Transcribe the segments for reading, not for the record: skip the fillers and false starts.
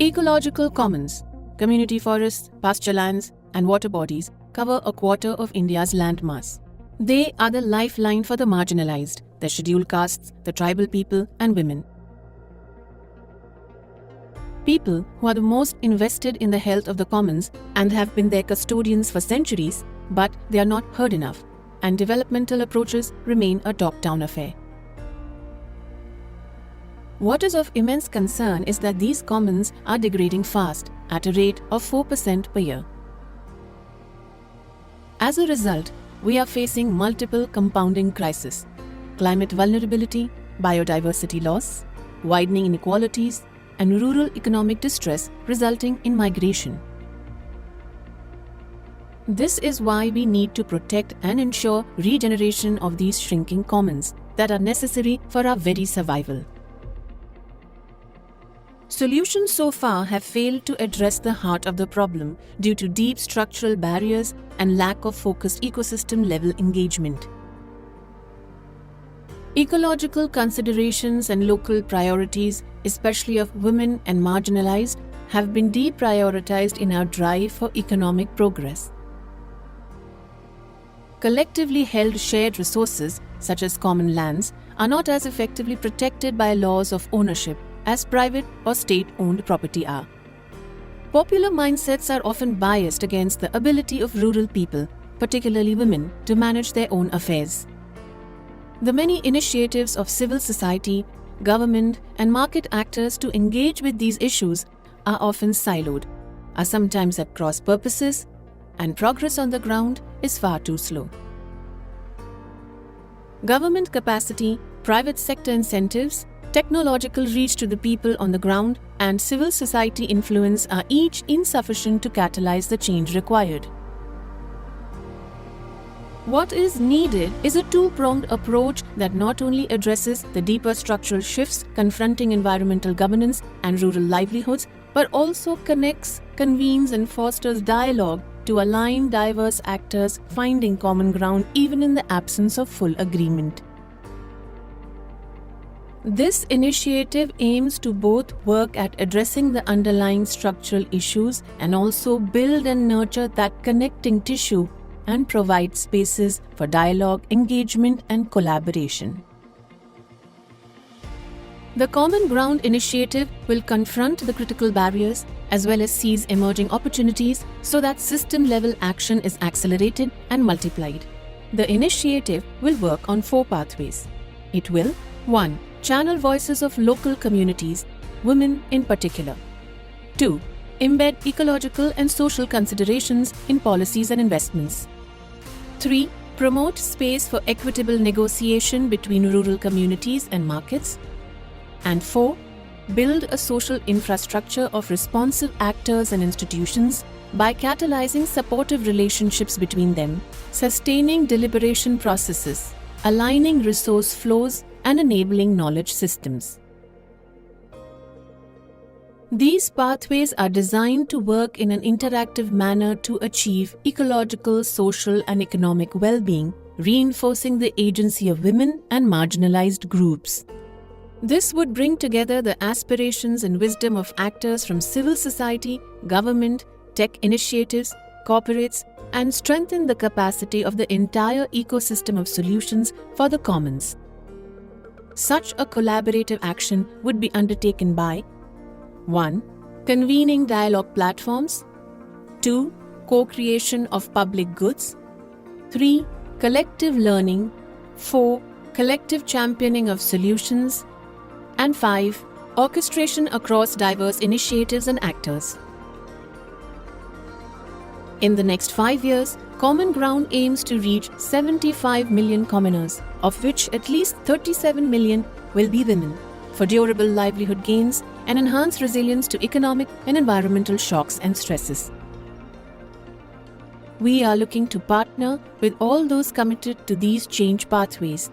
Ecological commons, community forests, pasture lands, and water bodies cover a quarter of India's land mass. They are the lifeline for the marginalized, the scheduled castes, the tribal people, and women. People who are the most invested in the health of the commons and have been their custodians for centuries, but they are not heard enough, and developmental approaches remain a top-down affair. What is of immense concern is that these commons are degrading fast, at a rate of 4% per year. As a result, we are facing multiple compounding crises: climate vulnerability, biodiversity loss, widening inequalities, and rural economic distress resulting in migration. This is why we need to protect and ensure regeneration of these shrinking commons that are necessary for our very survival. Solutions so far have failed to address the heart of the problem due to deep structural barriers and lack of focused ecosystem-level engagement. Ecological considerations and local priorities, especially of women and marginalized, have been deprioritized in our drive for economic progress. Collectively held shared resources, such as common lands, are not as effectively protected by laws of ownership as private or state-owned property are. Popular mindsets are often biased against the ability of rural people, particularly women, to manage their own affairs. The many initiatives of civil society, government, and market actors to engage with these issues are often siloed, are sometimes at cross purposes, and progress on the ground is far too slow. Government capacity, private sector incentives, technological reach to the people on the ground, and civil society influence are each insufficient to catalyze the change required. What is needed is a two-pronged approach that not only addresses the deeper structural shifts confronting environmental governance and rural livelihoods, but also connects, convenes, and fosters dialogue to align diverse actors finding common ground even in the absence of full agreement. This initiative aims to both work at addressing the underlying structural issues and also build and nurture that connecting tissue and provide spaces for dialogue, engagement, and collaboration. The Common Ground initiative will confront the critical barriers as well as seize emerging opportunities so that system-level action is accelerated and multiplied. The initiative will work on 4 pathways. It will 1. Channel voices of local communities, women in particular. 2. Embed ecological and social considerations in policies and investments. 3. Promote space for equitable negotiation between rural communities and markets. And 4. Build a social infrastructure of responsive actors and institutions by catalyzing supportive relationships between them, sustaining deliberation processes, aligning resource flows, and enabling knowledge systems. These pathways are designed to work in an interactive manner to achieve ecological, social, and economic well-being, reinforcing the agency of women and marginalized groups. This would bring together the aspirations and wisdom of actors from civil society, government, tech initiatives, corporates, and strengthen the capacity of the entire ecosystem of solutions for the commons. Such a collaborative action would be undertaken by 1. Convening dialogue platforms. 2. Co-creation of public goods. 3. Collective learning. 4. Collective championing of solutions. And 5. Orchestration across diverse initiatives and actors. In the next 5 years, Common Ground aims to reach 75 million commoners, of which at least 37 million will be women, for durable livelihood gains and enhanced resilience to economic and environmental shocks and stresses. We are looking to partner with all those committed to these change pathways.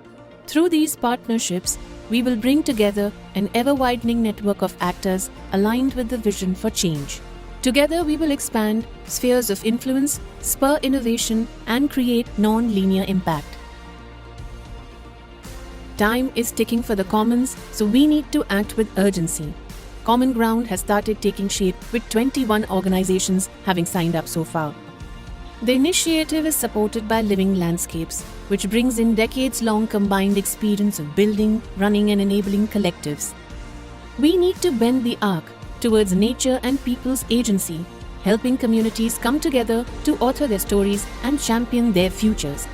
Through these partnerships, we will bring together an ever-widening network of actors aligned with the vision for change. Together, we will expand spheres of influence, spur innovation, and create non-linear impact. Time is ticking for the commons, so we need to act with urgency. Common Ground has started taking shape with 21 organizations having signed up so far. The initiative is supported by Living Landscapes, which brings in decades-long combined experience of building, running and enabling collectives. We need to bend the arc towards nature and people's agency, helping communities come together to author their stories and champion their futures.